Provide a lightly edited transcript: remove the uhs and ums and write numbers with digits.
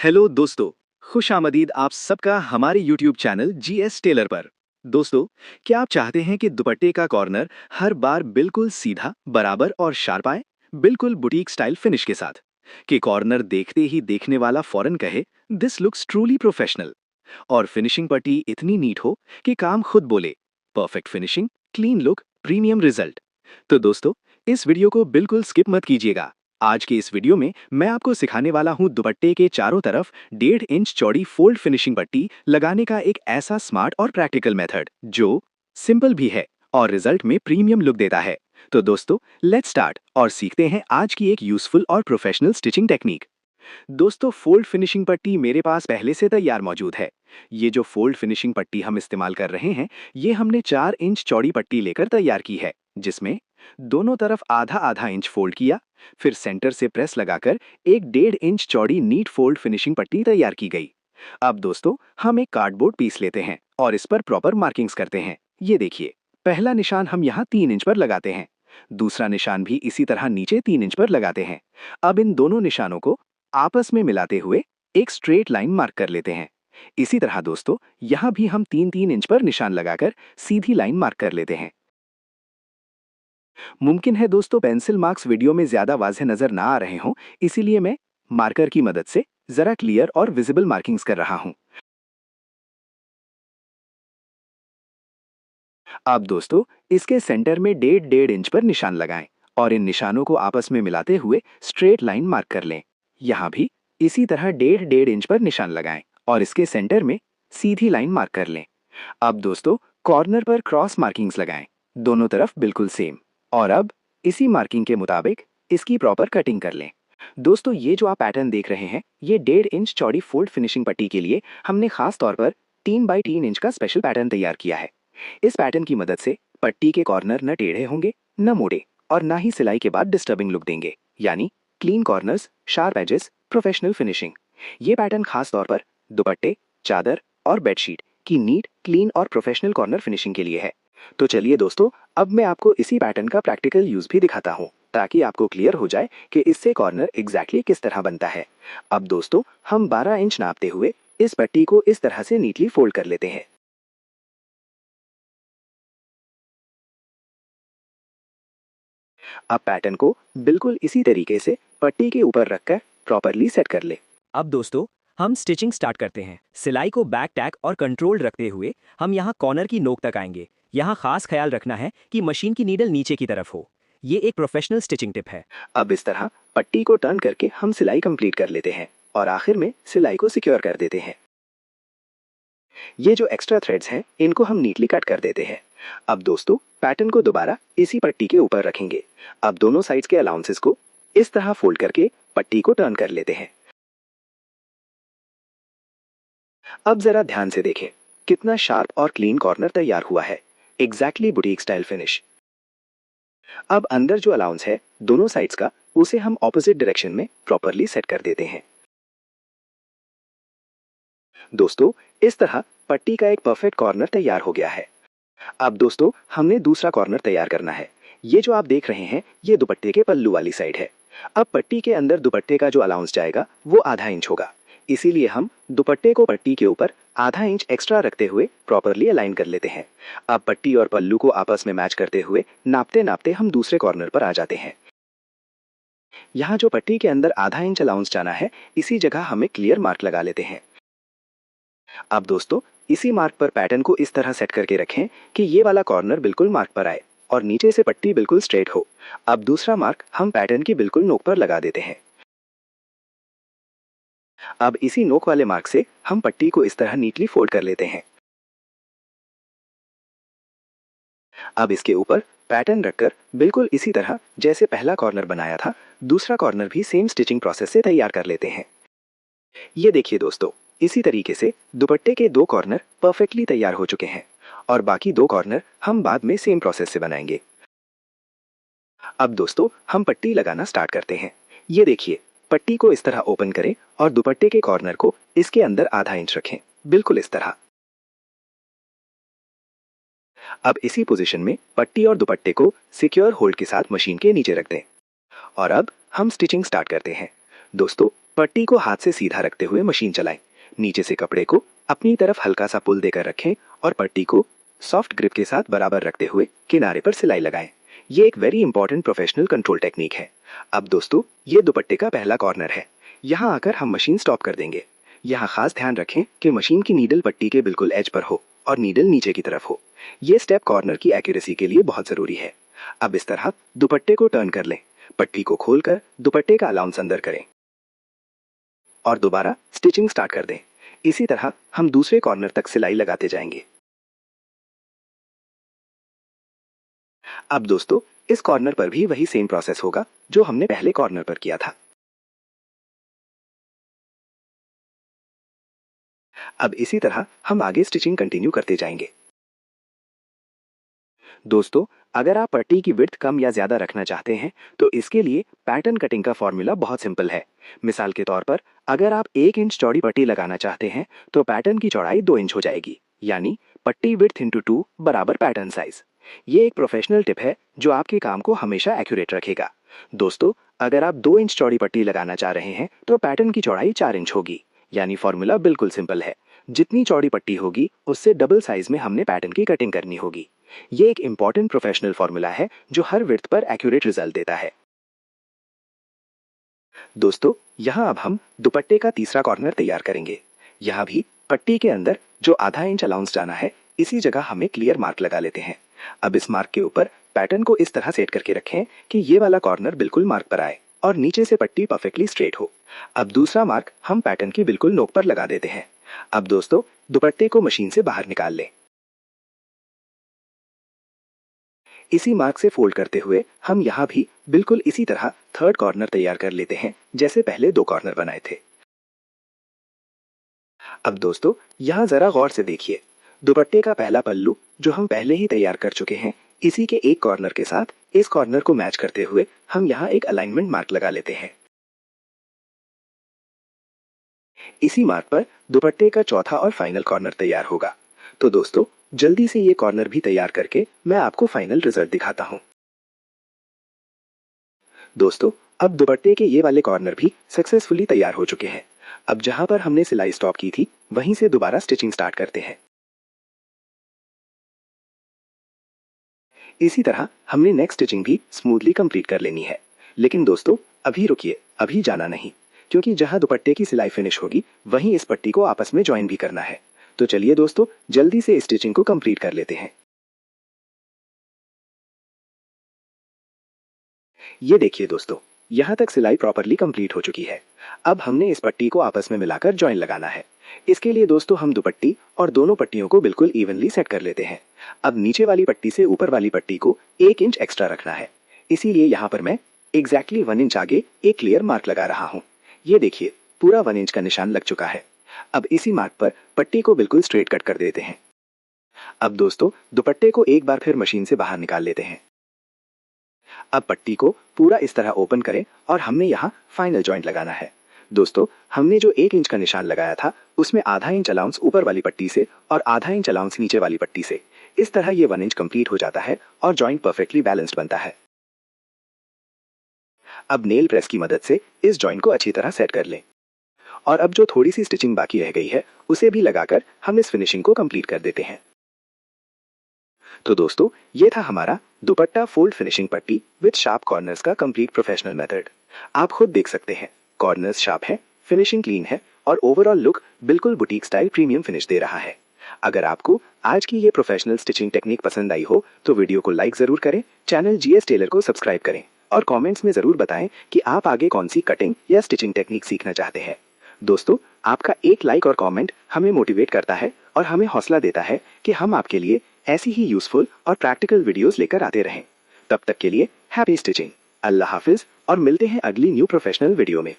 Hello दोस्तों, खुशामदीद आप सबका हमारे यूट्यूब चैनल जीएस टेलर पर। दोस्तों, क्या आप चाहते हैं कि दुपट्टे का कॉर्नर हर बार बिल्कुल सीधा, बराबर और शार्प आए? बिल्कुल बुटीक स्टाइल फिनिश के साथ। कि कॉर्नर देखते ही देखने वाला फौरन कहे, दिस लुक्स ट्रूली प्रोफेशनल। और फिनिशिंग पट्टी इतनी नीट हो कि काम खुद बोले, perfect finishing, clean look, premium result. तो दोस्तों, इस वीडियो को बिल्कुल स्किप मत कीजिएगा। आज के इस वीडियो में मैं आपको सिखाने वाला हूं दुपट्टे के चारों तरफ 1.5 इंच चौड़ी फोल्ड फिनिशिंग पट्टी लगाने का एक ऐसा स्मार्ट और प्रैक्टिकल मेथड जो सिंपल भी है और रिजल्ट में प्रीमियम लुक देता है। तो दोस्तों, लेट्स स्टार्ट और सीखते हैं आज की एक यूजफुल और प्रोफेशनल स्टिचिंग टेक्निक। दोस्तों, फोल्ड फिनिशिंग पट्टी मेरे पास पहले से तैयार मौजूद है। ये जो फोल्ड फिनिशिंग पट्टी हम इस्तेमाल कर रहे हैं, ये हमने 4 इंच चौड़ी पट्टी लेकर तैयार की है, जिसमें दोनों तरफ आधा आधा इंच फोल्ड किया, फिर सेंटर से प्रेस लगाकर एक 1.5 इंच चौड़ी नीट फोल्ड फिनिशिंग पट्टी तैयार की गई। अब दोस्तों, हम एक कार्डबोर्ड पीस लेते हैं और इस पर प्रॉपर मार्किंग्स करते हैं। ये देखिए, पहला निशान हम यहाँ 3 इंच पर लगाते हैं। दूसरा निशान भी इसी तरह नीचे 3 इंच पर लगाते हैं। अब इन दोनों निशानों को आपस में मिलाते हुए एक स्ट्रेट लाइन मार्क कर लेते हैं। इसी तरह दोस्तों, यहाँ भी हम 3-3 इंच पर निशान लगाकर सीधी लाइन मार्क कर लेते हैं। मुमकिन है दोस्तों, पेंसिल मार्क्स वीडियो में ज्यादा वाज़ेह नजर ना आ रहे हों, इसीलिए मैं मार्कर की मदद से जरा क्लियर और विजिबल मार्किंग्स कर रहा हूं। अब दोस्तों, इसके सेंटर में 1.5-1.5 इंच पर निशान लगाएं और इन निशानों को आपस में मिलाते हुए स्ट्रेट लाइन मार्क कर लें। यहाँ भी इसी तरह 1.5-1.5 इंच पर निशान लगाएं और इसके सेंटर में सीधी लाइन मार्क कर लें। अब दोस्तों, कॉर्नर पर क्रॉस मार्किंग्स लगाएं, दोनों तरफ बिल्कुल सेम। और अब इसी मार्किंग के मुताबिक इसकी प्रॉपर कटिंग कर लें। दोस्तों, ये जो आप पैटर्न देख रहे हैं, ये 1.5 इंच चौड़ी फोल्ड फिनिशिंग पट्टी के लिए हमने खास तौर पर 3x3 इंच का स्पेशल पैटर्न तैयार किया है। इस पैटर्न की मदद से पट्टी के कॉर्नर न टेढ़े होंगे, न मोड़े, और ना ही सिलाई के बाद डिस्टर्बिंग लुक देंगे, यानी clean corners, sharp edges, professional finishing. ये पैटर्न खास तौर पर दुपट्टे, चादर और बेडशीट की नीट, क्लीन और प्रोफेशनल कॉर्नर फिनिशिंग के लिए है। तो चलिए दोस्तों, अब मैं आपको इसी पैटर्न का प्रैक्टिकल यूज भी दिखाता हूँ, ताकि आपको क्लियर हो जाए कि इससे कॉर्नर एग्जैक्टली किस तरह बनता है। अब दोस्तों, हम 12 इंच नापते हुए इस पट्टी को इस तरह से नीटली फोल्ड कर लेते हैं। अब पैटर्न को बिल्कुल इसी तरीके से पट्टी के ऊपर रखकर प्रॉपरली सेट कर ले। अब दोस्तों, हम स्टिचिंग स्टार्ट करते हैं। सिलाई को बैक टैक और कंट्रोल रखते हुए हम यहाँ कॉर्नर की नोक तक आएंगे। यहाँ खास ख्याल रखना है कि मशीन की नीडल नीचे की तरफ हो। ये एक प्रोफेशनल स्टिचिंग टिप है। अब इस तरह पट्टी को टर्न करके हम सिलाई कंप्लीट कर लेते हैं और आखिर में सिलाई को सिक्योर कर देते हैं। ये जो एक्स्ट्रा थ्रेड्स हैं, इनको हम नीटली कट कर देते हैं। अब दोस्तों, पैटर्न को दोबारा इसी पट्टी के ऊपर रखेंगे। अब दोनों साइड्स के अलाउंसेस को इस तरह फोल्ड करके पट्टी को टर्न कर लेते हैं। अब जरा ध्यान से देखें, कितना शार्प और क्लीन कॉर्नर तैयार हुआ है। Exactly boutique style finish. अब अंदर जो अलाउंस है दोनों साइड्स का, उसे हम ऑपोजिट डायरेक्शन में प्रॉपरली सेट कर देते हैं। दोस्तों, इस तरह पट्टी का एक परफेक्ट कॉर्नर तैयार हो गया है। अब दोस्तों, हमने दूसरा कॉर्नर तैयार करना है। ये जो आप देख रहे हैं, ये दुपट्टे के पल्लू वाली साइड है। अब पट्टी के अंदर दुपट्टे का जो अलाउंस जाएगा वो आधा इंच होगा। इसीलिए हम दुपट्टे को पट्टी के ऊपर आधा इंच एक्स्ट्रा रखते हुए प्रॉपरली अलाइन कर लेते हैं। अब पट्टी और पल्लू को आपस में मैच करते हुए नापते नापते हम दूसरे कॉर्नर पर आ जाते हैं। यहाँ जो पट्टी के अंदर आधा इंच अलाउंस जाना है, इसी जगह हमें क्लियर मार्क लगा लेते हैं। अब दोस्तों, इसी मार्क पर पैटर्न को इस तरह सेट करके रखें कि ये वाला कॉर्नर बिल्कुल मार्क पर आए और नीचे से पट्टी बिल्कुल स्ट्रेट हो। अब दूसरा मार्क हम पैटर्न की बिल्कुल नोक पर लगा देते हैं। अब इसी नोक वाले मार्क से हम पट्टी को इस तरह नीटली फोल्ड कर लेते हैं। अब इसके ऊपर पैटर्न रखकर बिल्कुल इसी तरह जैसे पहला कॉर्नर बनाया था, दूसरा कॉर्नर भी सेम स्टिचिंग प्रोसेस से तैयार कर लेते हैं। ये देखिए दोस्तों, इसी तरीके से दुपट्टे के 2 कॉर्नर परफेक्टली तैयार हो चुके हैं और बाकी 2 कॉर्नर हम बाद में सेम प्रोसेस से बनाएंगे। अब दोस्तों, हम पट्टी लगाना स्टार्ट करते हैं। ये देखिए, पट्टी को इस तरह ओपन करें और दुपट्टे के कॉर्नर को इसके अंदर आधा इंच रखें, बिल्कुल इस तरह। अब इसी पोजीशन में पट्टी और दुपट्टे को सिक्योर होल्ड के साथ मशीन के नीचे रख दें और अब हम स्टिचिंग स्टार्ट करते हैं। दोस्तों, पट्टी को हाथ से सीधा रखते हुए मशीन चलाएं। नीचे से कपड़े को अपनी तरफ हल्का सा पुल देकर रखें और पट्टी को सॉफ्ट ग्रिप के साथ बराबर रखते हुए किनारे पर सिलाई लगाएं। ये एक very important professional control technique है। अब दोस्तों, ये दुपट्टे का पहला कॉर्नर है। यहाँ आकर हम मशीन स्टॉप कर देंगे। यहाँ खास ध्यान रखें कि मशीन की नीडल पट्टी के बिल्कुल एज पर हो और नीडल नीचे की तरफ हो। ये स्टेप कॉर्नर की एक्यूरेसी के लिए बहुत जरूरी है। अब इस तरह दुपट्टे को टर्न कर लें। पट्टी को खोलकर दुपट्टे का अलाउंस अंदर करें और दोबारा स्टिचिंग स्टार्ट कर दें। इसी तरह हम दूसरे कॉर्नर तक सिलाई लगाते जाएंगे। अब दोस्तों, इस कॉर्नर पर भी वही सेम प्रोसेस होगा जो हमने पहले कॉर्नर पर किया था। अब इसी तरह हम आगे स्टिचिंग कंटिन्यू करते जाएंगे। दोस्तों, अगर आप पट्टी की विड्थ कम या ज्यादा रखना चाहते हैं तो इसके लिए पैटर्न कटिंग का फॉर्मूला बहुत सिंपल है। मिसाल के तौर पर, अगर आप 1 इंच चौड़ी पट्टी लगाना चाहते हैं तो पैटर्न की चौड़ाई 2 इंच हो जाएगी, यानी पट्टी विड्थ इंटू 2 बराबर पैटर्न साइज। ये एक प्रोफेशनल टिप है जो आपके काम को हमेशा एक्यूरेट रखेगा। दोस्तों, अगर आप 2 इंच चौड़ी पट्टी लगाना चाह रहे हैं तो पैटर्न की चौड़ाई 4 इंच होगी, यानी फॉर्मूला बिल्कुल सिंपल है। जितनी चौड़ी पट्टी होगी उससे डबल साइज में हमने पैटर्न की कटिंग करनी होगी। ये एक इंपॉर्टेंट प्रोफेशनल फॉर्मूला है जो हर विड्थ पर एक्यूरेट रिजल्ट देता है। दोस्तों, यहाँ अब हम दुपट्टे का तीसरा कॉर्नर तैयार करेंगे। यहाँ भी पट्टी के अंदर जो आधा इंच अलाउंस जाना है, इसी जगह हमें क्लियर मार्क लगा लेते हैं। अब इस मार्क के ऊपर पैटर्न को इस तरह सेट करके रखें कि ये वाला कॉर्नर बिल्कुल मार्क पर आए और नीचे से पट्टी परफेक्टली स्ट्रेट हो। अब दूसरा मार्क हम पैटर्न की बिल्कुल नोक पर लगा देते हैं। अब दोस्तों, दुपट्टे को मशीन से बाहर निकाल लें। इसी मार्क से फोल्ड करते हुए हम यहाँ भी बिल्कुल इसी तरह थर्ड कॉर्नर तैयार कर लेते हैं जैसे पहले 2 कॉर्नर बनाए थे। अब दोस्तों, यहाँ जरा गौर से देखिए। दुपट्टे का पहला पल्लू जो हम पहले ही तैयार कर चुके हैं, इसी के एक कॉर्नर के साथ इस कॉर्नर को मैच करते हुए हम यहाँ एक अलाइनमेंट मार्क लगा लेते हैं। इसी मार्क पर दुपट्टे का चौथा और फाइनल कॉर्नर तैयार होगा। तो दोस्तों, जल्दी से ये कॉर्नर भी तैयार करके मैं आपको फाइनल रिजल्ट दिखाता हूँ। दोस्तों, अब दुपट्टे के ये वाले कॉर्नर भी सक्सेसफुली तैयार हो चुके हैं। अब जहां पर हमने सिलाई स्टॉप की थी, वहीं से दोबारा स्टिचिंग स्टार्ट करते हैं। इसी तरह हमने नेक्स्ट स्टिचिंग भी स्मूथली कंप्लीट कर लेनी है। लेकिन दोस्तों, अभी रुकिए, अभी जाना नहीं, क्योंकि जहां दुपट्टे की सिलाई फिनिश होगी वहीं इस पट्टी को आपस में ज्वाइन भी करना है। तो चलिए दोस्तों, जल्दी से स्टिचिंग को कंप्लीट कर लेते हैं। ये देखिए दोस्तों, यहाँ तक सिलाई प्रॉपरली कंप्लीट हो चुकी है। अब हमने इस पट्टी को आपस में मिलाकर ज्वाइन लगाना है। इसके लिए दोस्तों हम दुपट्टी और दोनों पट्टियों को बिल्कुल इवनली सेट कर लेते हैं। अब नीचे वाली पट्टी से ऊपर वाली पट्टी को 1 इंच एक्स्ट्रा रखना है, इसीलिए यहाँ पर मैं एग्जैक्टली 1 इंच आगे एक क्लियर मार्क लगा रहा हूँ। ये देखिए, पूरा 1 इंच का निशान लग चुका है। अब इसी मार्क पर पट्टी को बिल्कुल स्ट्रेट कट कर देते हैं। अब दोस्तों, दुपट्टे को एक बार फिर मशीन से बाहर निकाल लेते हैं। अब पट्टी को पूरा इस तरह ओपन करें और हमने यहाँ फाइनल जॉइंट लगाना है। दोस्तों, हमने जो 1 इंच का निशान लगाया था उसमें आधा इंच अलाउंस ऊपर वाली पट्टी से और आधा इंच अलाउंस नीचे वाली पट्टी से। इस तरह ये 1 इंच कंप्लीट हो जाता है और जॉइंट परफेक्टली बैलेंस्ड बनता है। अब नेल प्रेस की मदद से इस जॉइंट को अच्छी तरह सेट कर लें और अब जो थोड़ी सी स्टिचिंग बाकी रह गई है उसे भी लगाकर हम इस फिनिशिंग को कंप्लीट कर देते हैं। तो दोस्तों, ये था हमारा दुपट्टा फोल्ड फिनिशिंग पट्टी विद शार्प कॉर्नर्स का कंप्लीट प्रोफेशनल मेथड। आप खुद देख सकते हैं, कॉर्नर्स शार्प है, फिनिशिंग क्लीन है और ओवरऑल लुक बिल्कुल बुटीक स्टाइल प्रीमियम फिनिश दे रहा है। अगर आपको आज की ये प्रोफेशनल स्टिचिंग टेक्निक पसंद आई हो तो वीडियो को लाइक जरूर करें, चैनल जीएस टेलर को सब्सक्राइब करें और कमेंट्स में जरूर बताएं कि आप आगे कौन सी कटिंग या स्टिचिंग टेक्निक सीखना चाहते हैं। दोस्तों, आपका एक लाइक और कमेंट हमें मोटिवेट करता है और हमें हौसला देता है कि हम आपके लिए ऐसी ही यूजफुल और प्रैक्टिकल वीडियोस लेकर आते रहें। तब तक के लिए हैप्पी स्टिचिंग, अल्लाह हाफिज और मिलते हैं अगली न्यू प्रोफेशनल वीडियो में।